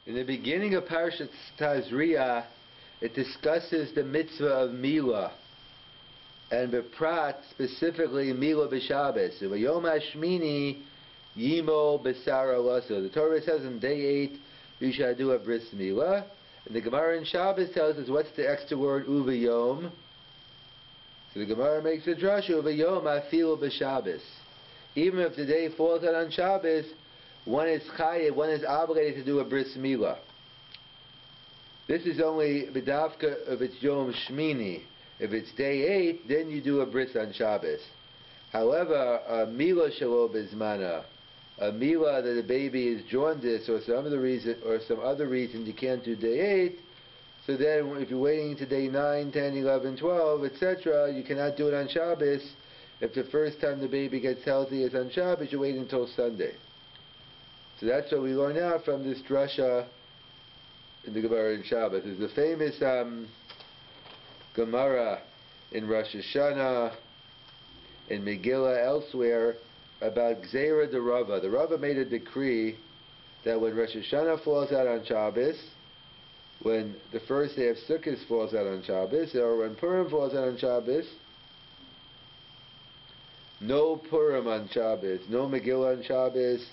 In the beginning of Parashat Tazria, it discusses the mitzvah of Milah, and Beprat, specifically Milah b'Shabbos. V'yom hashmini yimo b'sara laso. The Torah says on day 8 you shall do a bris Milah, and the Gemara in Shabbos tells us what's the extra word uvayom. So the Gemara makes a drasha uvayom afilu b'Shabbos. Even if the day falls out on Shabbos, one is chayev, one is obligated to do a bris milah. This is only b'davka if it's yom shmini. If it's day 8, then you do a bris on Shabbos. However, a milah shelo bezmana, a milah that the baby is jaundiced or some other reason you can't do day 8. So then, if you're waiting to day 9, 10, 11, 12, etc., you cannot do it on Shabbos. If the first time the baby gets healthy is on Shabbos, you wait until Sunday. So that's what we learn out from this drasha in the Gemara in Shabbos. There's the famous Gemara in Rosh Hashanah, in Megillah, elsewhere, about Gzeira de Rava. The Rava made a decree that when Rosh Hashanah falls out on Shabbos, when the first day of Sukkot falls out on Shabbos, or when Purim falls out on Shabbos, no Purim on Shabbos, no Megillah on Shabbos,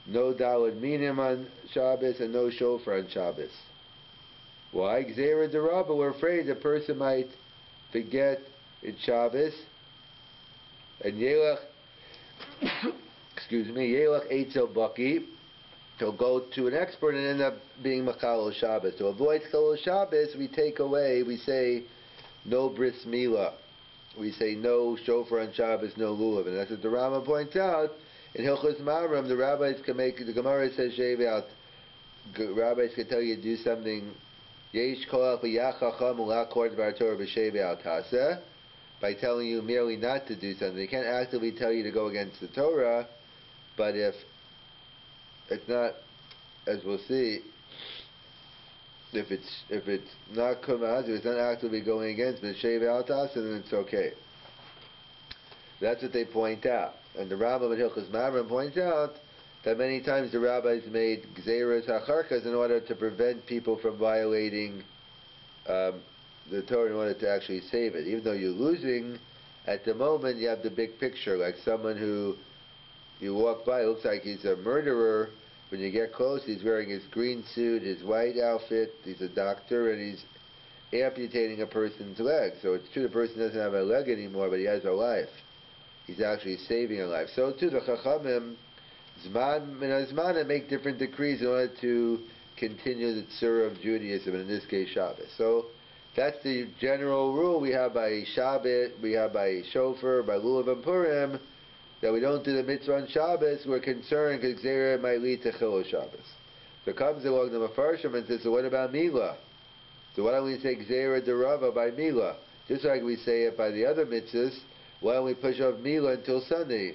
no Daled Minim on Shabbos, and no Shofar on Shabbos. Why? Gzeira de Rabba, we're afraid the person might forget it's Shabbos, and Yelach, Yelach Eitzel Baki, he'll go to an expert and end up being Machal Shabbos. To avoid Chol Shabbos, we say no Bris Milah. We say no Shofar on Shabbos, no Lulav. And that's what the Rama points out. In Hilchos Mamram, the rabbis can make, the Gemara says, rabbis can tell you to do something, Yesh Koach B'Yachacham Ulakort B'Torah B'Shevi Tasa, by telling you merely not to do something. They can't actively tell you to go against the Torah, but if it's not, as we'll see, if it's not kumaz, if it's not actively going against B'Shevi Tasa, then it's okay. That's what they point out. And the Rambam in Hilchos Mamram points out that many times the rabbis made gzeiras hacharkas in order to prevent people from violating the Torah, in order to actually save it. Even though you're losing, at the moment you have the big picture, like someone who you walk by, looks like he's a murderer. When you get close, he's wearing his green suit, his white outfit, he's a doctor, and he's amputating a person's leg. So it's true the person doesn't have a leg anymore, but he has a life. He's actually saving a life. So too, the Chachamim, Zman make different decrees in order to continue the Tzura of Judaism, and in this case Shabbos. So that's the general rule we have by Shabbos, we have by Shofar, by Lulav and Purim, that we don't do the mitzvah on Shabbos. We're concerned because Gzeira might lead to Chilul Shabbos. So comes along the Mefarshim and says, so what about Milah? So why don't we say Gzeira de Rava by Milah? Just like we say it by the other mitzvahs, why don't we push off Milah until Sunday,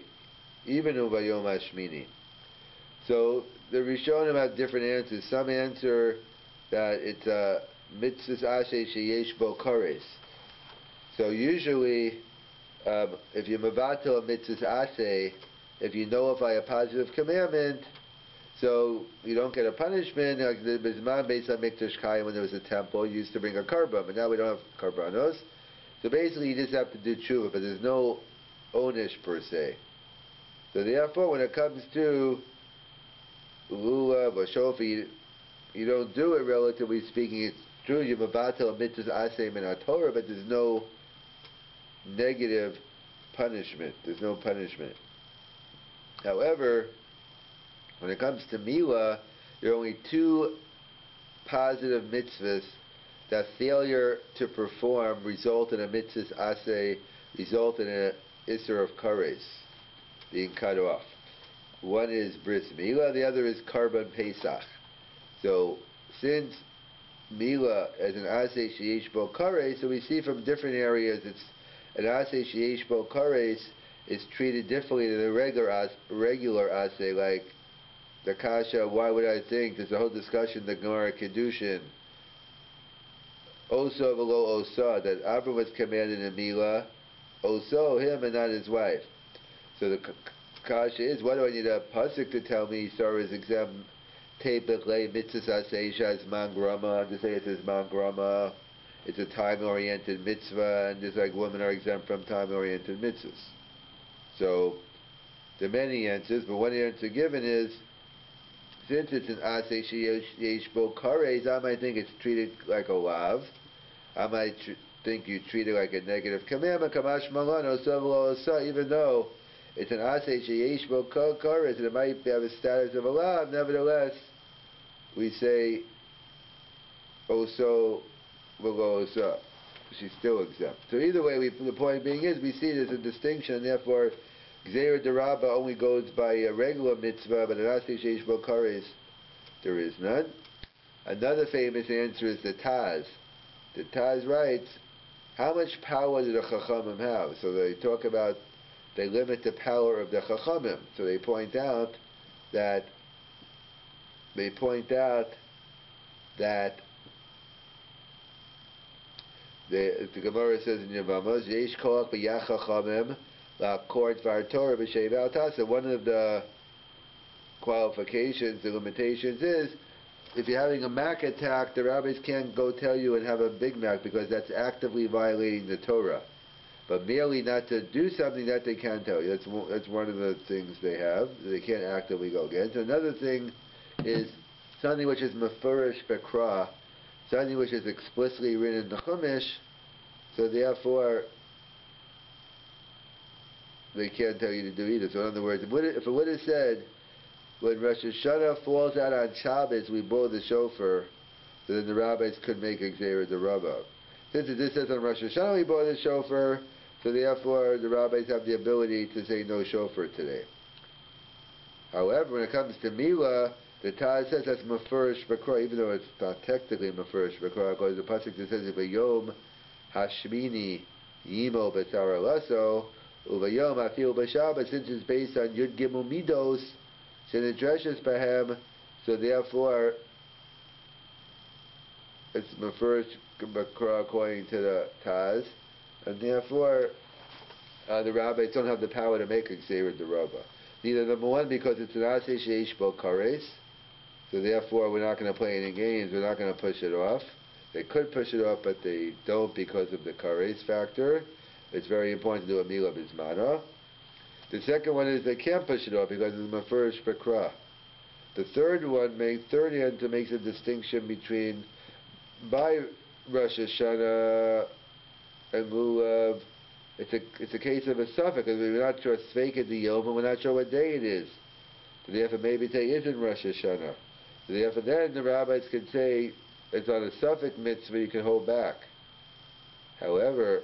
even Uvayom Hashmini? So the Rishonim have different answers. Some answer that it's a mitzvahs ashe sheyesh bo kores. So usually, if you mavatel a mitzvahs ashe, if you nullify a positive commandment, so you don't get a punishment. Like the Bizman based on Mikdash Chayim, when there was a temple, you used to bring a karban, but now we don't have karbanos. So basically, you just have to do tshuva, but there's no onish per se. So therefore, when it comes to lulav or shofar, you don't do it, relatively speaking. It's true, you mavatel mitzvahs aseh min haTorah, but there's no negative punishment. There's no punishment. However, when it comes to milah, there are only two positive mitzvahs that failure to perform result in a mitzvahs aseh, result in an isser of kares, being cut off. One is bris milah, the other is karban pesach. So since milah as an aseh sheyesh bo kares, so we see from different areas it's an aseh sheyesh bo kares is treated differently than a regular aseh, like the kasha, why would I think? There's a whole discussion in the Gemara Kedushin. Oso v'lo osa, that Abram was commanded in milah, oso, him and not his wife. So the kasha is, why do I need a pasuk to tell me Sarah is exempt Tepet le mitzvah seisha zman grama. To say it is zman grama, it's a time-oriented mitzvah, and just like women are exempt from time-oriented mitzvahs. So there are many answers, but one answer given is, since it's an aseh sheyesh bo kares, I might think it's treated like a lav. I might think you treat it like a negative commandment, kamash malano savlo asa, even though it's an aseh sheyesh bo kares, and it might have a status of a lav. Nevertheless, we say oso v'lo osa. She's still exempt. So either way, the point being is, we see there's a distinction, and therefore Gzeira Derabba only goes by a regular mitzvah, but an aseh sheyesh bo kares, there is none. Another famous answer is the Taz. The Taz writes, how much power do the Chachamim have? So they talk about, they limit the power of the Chachamim. So they point out that the Gemara says in Yevamos, Yesh koach b'yach Chachamim la'akor dvar Torah b'shei v'al. One of the qualifications, the limitations is, if you're having a Mac attack, the rabbis can't go tell you and have a Big Mac, because that's actively violating the Torah. But merely not to do something, that they can tell you. That's one of the things they have. They can't actively go against. Another thing is something which is mefurish bekra, something which is explicitly written in the Chumash, so therefore they can't tell you to do either. So in other words, if it would have said, when Rosh Hashanah falls out on Shabbos, we blow the shofar, so then the rabbis could make a Gzeira Derabba. Since it just says on Rosh Hashanah we blow the shofar, so therefore the rabbis have the ability to say no shofar today. However, when it comes to Milah, the Taz says that's Mefurish B'Kra, even though it's not technically Mefurish B'Kra, because the pasuk that says V'yom Hashmini Yimo B'Tzara Lasso Uvayom Afil B'Shabbat, since it's based on Yud Gimel Midos, Sinidreshes Bahem, so therefore it's Mefurish B'Kra according to the Taz, and therefore the rabbis don't have the power to make a Gzeira Derabba. Neither, number one, because it's an aseh sheyesh bo kares, so therefore we're not going to play any games, we're not going to push it off. They could push it off, but they don't because of the kares factor. It's very important to do a milah bismana. The second one is they can't push it off because it's mefurish b'kra. The third answer makes a distinction between by Rosh Hashanah and Lulav. It's a case of a suffix, because we're not sure Sveika the Yom, and we're not sure what day it is. So therefore maybe today isn't Rosh Hashanah. So therefore then the rabbis can say it's on a suffix mitzvah, you can hold back. However,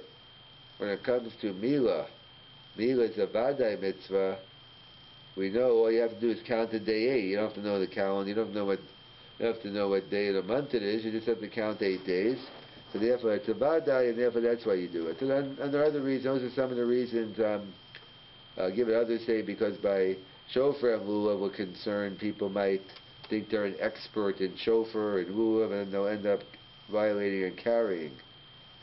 when it comes to Milah is a Vadai mitzvah, we know all you have to do is count the day 8. You don't have to know the calendar, you don't have to know what day of the month it is, you just have to count 8 days. So therefore it's a Vadai, and therefore that's why you do it. And there are other reasons, those are some of the reasons, give it others say because by shofar and lulav we're concerned, people might think they're an expert in shofar and lulav, and they'll end up violating and carrying.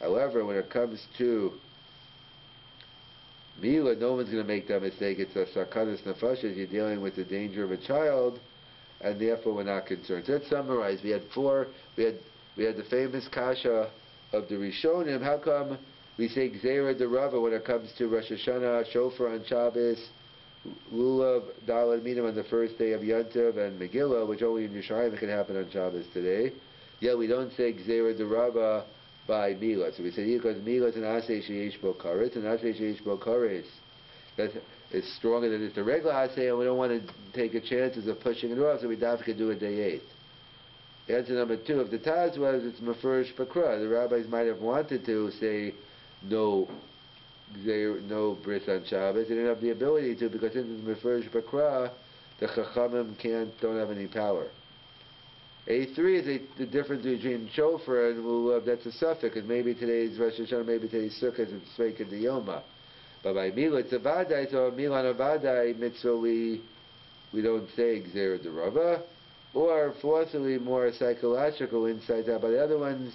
However, when it comes to Milah, no one's going to make that mistake. It's a sakanas nefashos. You're dealing with the danger of a child, and therefore we're not concerned. So let's summarize. We had the famous kasha of the Rishonim. How come we say Gzeira Derabba when it comes to Rosh Hashanah, shofar on Shabbos, lulav, daled minim on the first day of Yontiv, and Megillah, which only in Yerushalayim can happen on Shabbos today? Yeah, we don't say Gzeira Derabba by Milah. So we say because Milah is an aseh sheyesh bo kares, and aseh sheyesh bo kares that is stronger than it's a regular aseh, and we don't want to take the chances of pushing it off, so we could do a day 8. Answer number 2, if the Taz was it's mefurish b'kra, the rabbis might have wanted to say no bris on Shabbos. They didn't have the ability to, because since it's mefurish b'kra, the chachamim don't have any power. A3 is the difference between shofar and lulav. That's a suffix, and maybe today's Rosh Hashanah, maybe today's Sukkot, and Sveik and the Yoma. But by Milah, it's a Vadai, so a Milah and a Vadai mitzvah, we don't say Gzeira Derabba. Or, fourthly, more psychological insights out. But the other ones,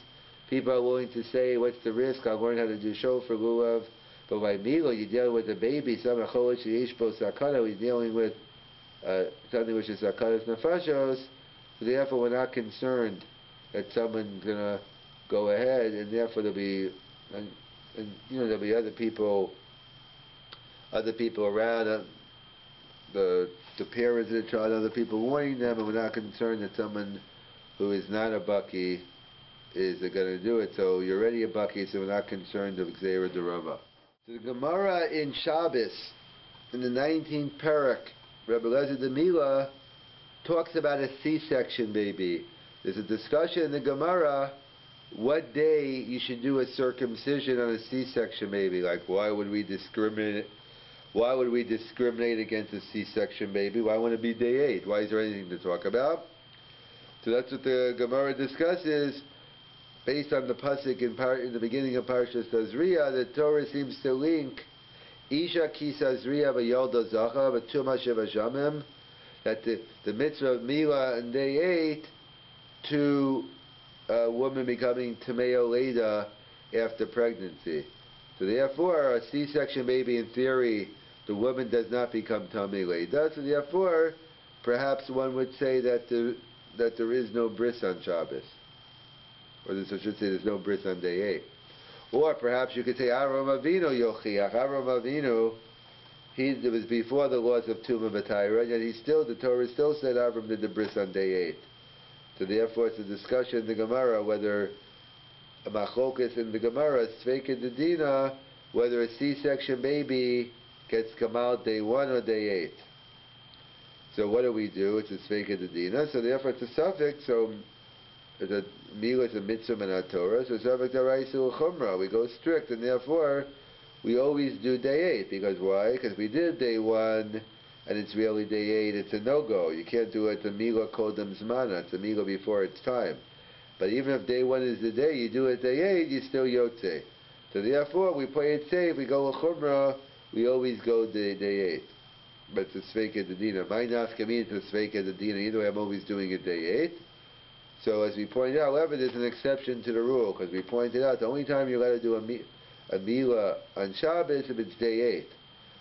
people are willing to say, what's the risk? I'll learn how to do shofar, lulav. But by Milah, you're dealing with a baby, some acholish yeshbo sakana, he's dealing with something which is sakanas nefashos. So therefore, we're not concerned that someone's gonna go ahead, and therefore there'll be, and there'll be other people around, the parents of the child, other people warning them, and we're not concerned that someone who is not a baki is going to do it. So you're already a baki, so we're not concerned of Gzeira Derova. So the Gemara in Shabbos, in the 19th parak, Rabbi Lezer de Mila talks about a C-section baby. There's a discussion in the Gemara what day you should do a circumcision on a C-section baby. Like, why would we discriminate against a C-section baby? Why wouldn't it be day 8? Why is there anything to talk about? So that's what the Gemara discusses. Based on the pasuk in the beginning of Parshas Tazria, the Torah seems to link Isha ki Tazria v'yolda zacha v'tuma sheva shamim, that the mitzvah of Mila on day 8 to a woman becoming Tameo Leda after pregnancy. So therefore, a C-section baby, in theory, the woman does not become Tameo Leda. So therefore, perhaps one would say that there is no bris on Shabbos. Or I should say there's no bris on day 8. Or perhaps you could say Avram Avinu Yochiach. Avram Avinu, it was before the laws of Tumah B'Taira, and yet the Torah still said Avram did the bris on day 8. So therefore it's a discussion in the Gemara whether a machlokas in the Gemara, Sveika Dedina, whether a C-section baby gets come out day 1 or day 8. So what do we do? It's a Sveika Dedina, so therefore it's a suffix, so the Mila is a mitzvah in our Torah, so suffix Araisu Chumrah, we go strict, and therefore we always do day 8, because why? Because we did day 1, and it's really day 8, it's a no-go. You can't do it, it's a Mila Kodem Zmana, it's a Mila before its time. But even if day 1 is the day, you do it day 8, you still Yotze. So therefore, we play it safe, we go L'chumrah, we always go day 8. But it's a Sveika Dedina. My nafka to Sveika Dedina, either way I'm always doing it day 8. So as we pointed out, however, there's an exception to the rule, because we pointed out the only time you're allowed to do a Mila on Shabbos if it's day 8.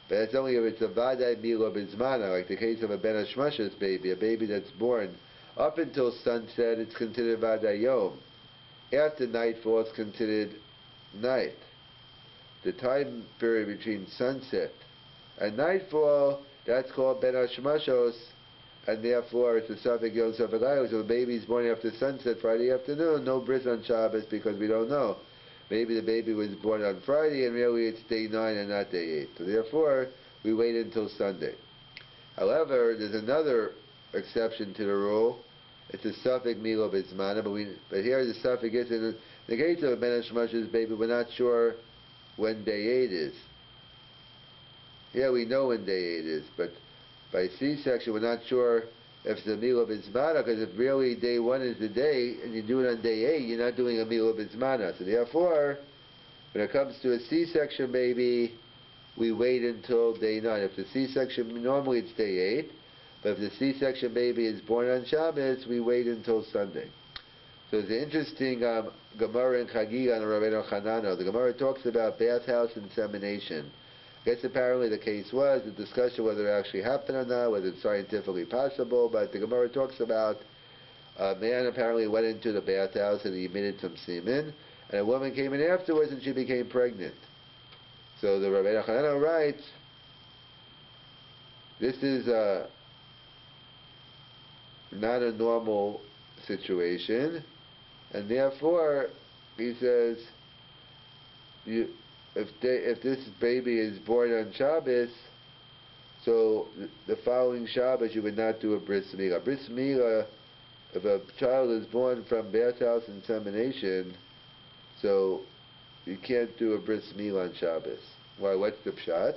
But that's only if it's a Vadai Mila B'Zmana, like the case of a Ben Hashmash's baby, a baby that's born up until sunset, it's considered Vadai Yom. After nightfall, it's considered night. The time period between sunset and nightfall, that's called Ben Hashmashos, and therefore it's a Safek Yom Safek Ayos. So the baby's born after sunset, Friday afternoon, no bris on Shabbos because we don't know. Maybe the baby was born on Friday and really it's day 9 and not day 8. So therefore, we wait until Sunday. However, there's another exception to the rule. It's a Safek Milo B'Zmana, but here the Safek is, in the case of a Ben Hashmash's baby, we're not sure when day 8 is. Yeah, we know when day 8 is, but by C-section, we're not sure if it's a Milo B'Zmana, because if really day 1 is the day, and you do it on day 8, you're not doing a Milo B'Zmana. So therefore, when it comes to a C-section baby, we wait until day 9. If the C-section, normally it's day 8, but if the C-section baby is born on Shabbos, we wait until Sunday. So it's an interesting Gemara in Chagiga on Rabbeinu Chanano. The Gemara talks about bathhouse insemination. I guess apparently the case was the discussion whether it actually happened or not, whether it's scientifically possible, but the Gemara talks about a man apparently went into the bathhouse and he emitted some semen, and a woman came in afterwards and she became pregnant. So the Rabbeinu Chanano writes, this is not a normal situation, and therefore, he says, if this baby is born on Shabbos, so the following Shabbos you would not do a bris milah. Bris milah, if a child is born from bathhouse insemination, so you can't do a bris milah on Shabbos. Why? What's the pshat?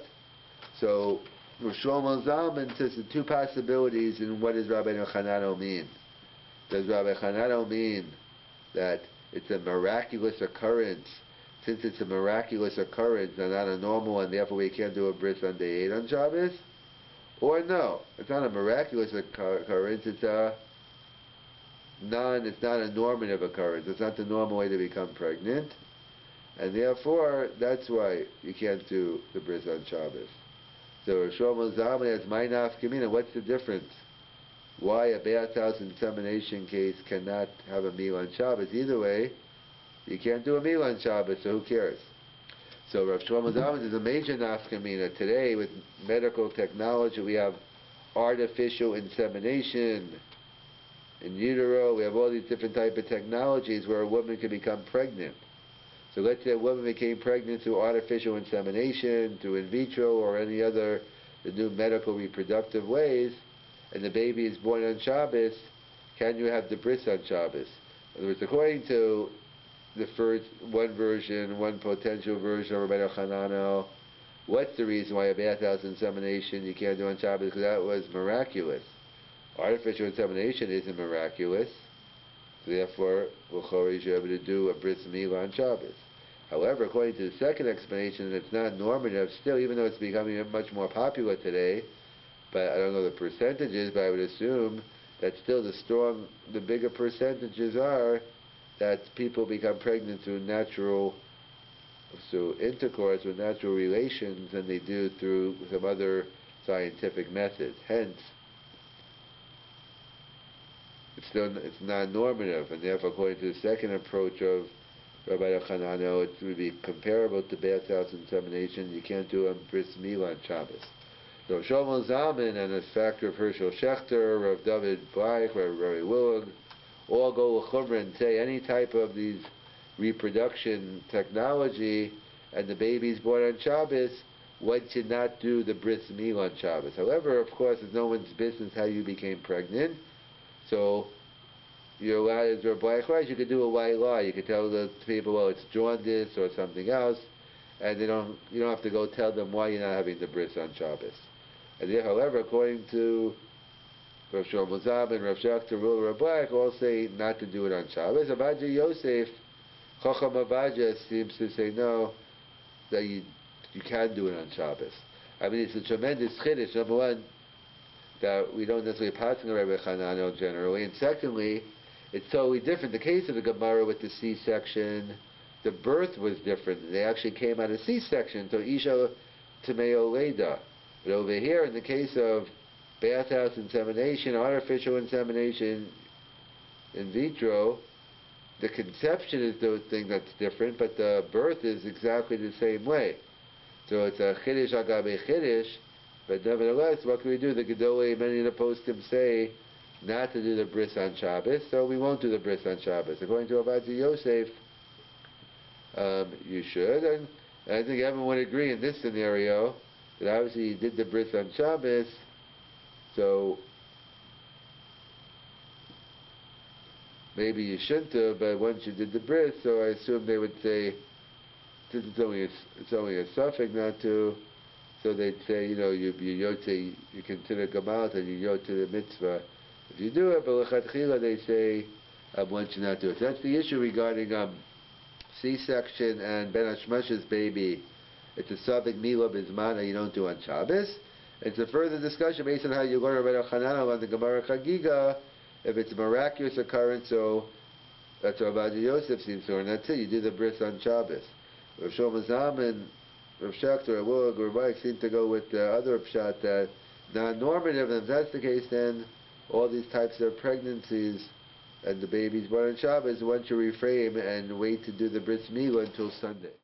So Shlomo Zalman says the two possibilities in what does Rabbi Chanano mean. Does Rabbi Chanano mean that it's a miraculous occurrence? Since it's a miraculous occurrence and not a normal one, therefore we can't do a bris on day 8 on Shabbos? Or no, it's not a miraculous occurrence, it's not a normative occurrence. It's not the normal way to become pregnant. And therefore, that's why you can't do the bris on Shabbos. So Shlomo Zalman has my nafkamina. What's the difference? why a bathhouse insemination case cannot have a meal on Shabbos. Either way, you can't do a meal on Shabbos, so who cares? So Rav Shlomo Zalman is a major nafkamina. Today, with medical technology, we have artificial insemination in utero. We have all these different type of technologies where a woman can become pregnant. So let's say a woman became pregnant through artificial insemination, through in vitro, or any other the new medical reproductive ways, and the baby is born on Shabbos. Can you have the bris on Shabbos? In other words, according to the first one version, one potential version of Rabbi Chananel, what's the reason why a bathhouse insemination you can't do on Shabbos? Because that was miraculous. Artificial insemination isn't miraculous, so therefore, you should be able to do a bris milah on Shabbos. However, according to the second explanation, it's not normative. Still, even though it's becoming much more popular today, but I don't know the percentages, but I would assume that still the bigger percentages are that people become pregnant through intercourse with natural relations than they do through some other scientific methods. Hence, it's non-normative, and therefore, according to the second approach of Rabbi Chananel, it would be comparable to bathhouse insemination. You can't do a bris milah on Shabbos. So Shlomo Zalman and a factor of Herschel Schechter, Rav David Bleich, Rabbi Willig, all go l'chumrah and say any type of these reproduction technology and the baby's born on Shabbos, one should not do the bris milah on Shabbos. However, of course, it's no one's business how you became pregnant. So you're allowed, as Rabbi Bleich writes, you could do a white lie. You could tell the people, well, it's jaundice or something else, and you don't have to go tell them why you're not having the bris on Shabbos. And yet, however, according to Rav Shlomo Zalman, Rav Schechter, Rabbi Bleich, all say not to do it on Shabbos. Abadja Yosef, Chacham Abadja, seems to say no, that you can do it on Shabbos. I mean, it's a tremendous chiddush. Number one, that we don't necessarily pass on Rabbi Chananel generally, and secondly, it's totally different. The case of the Gemara with the C-section, the birth was different. They actually came out of C-section, so Isha Tameo Leda. But over here, in the case of bathhouse insemination, artificial insemination, in vitro, the conception is the thing that's different, but the birth is exactly the same way. So it's a chiddush agabe chiddush, but nevertheless, what can we do? The Gedolei, many of the postim say not to do the bris on Shabbos, so we won't do the bris on Shabbos. According to Abadja Yosef, you should, and I think everyone would agree in this scenario that obviously you did the bris on Shabbos, so maybe you shouldn't have, but once you did the bris, so I assume they would say, since it's only a suffix not to, so they'd say, you consider gamal and you yot to the mitzvah if you do it, but l'chatchila they say one should not do it. So that's the issue regarding C-section and Ben Hashmash's baby. It's a suffix milah bizmana you don't do on Shabbos. It's a further discussion based on how you learn Rabbi Chananel on the Gemara Chagiga. If it's a miraculous occurrence, so that's what Abadja Yosef seems to, and that's it. You do the bris on Shabbos. Rav Shlomo Zalman, Rav Schechter, Rabbi seem to go with the other pshat that non-normative, and if that's the case, then all these types of pregnancies and the babies born on Shabbos, one should refrain and wait to do the bris milah until Sunday.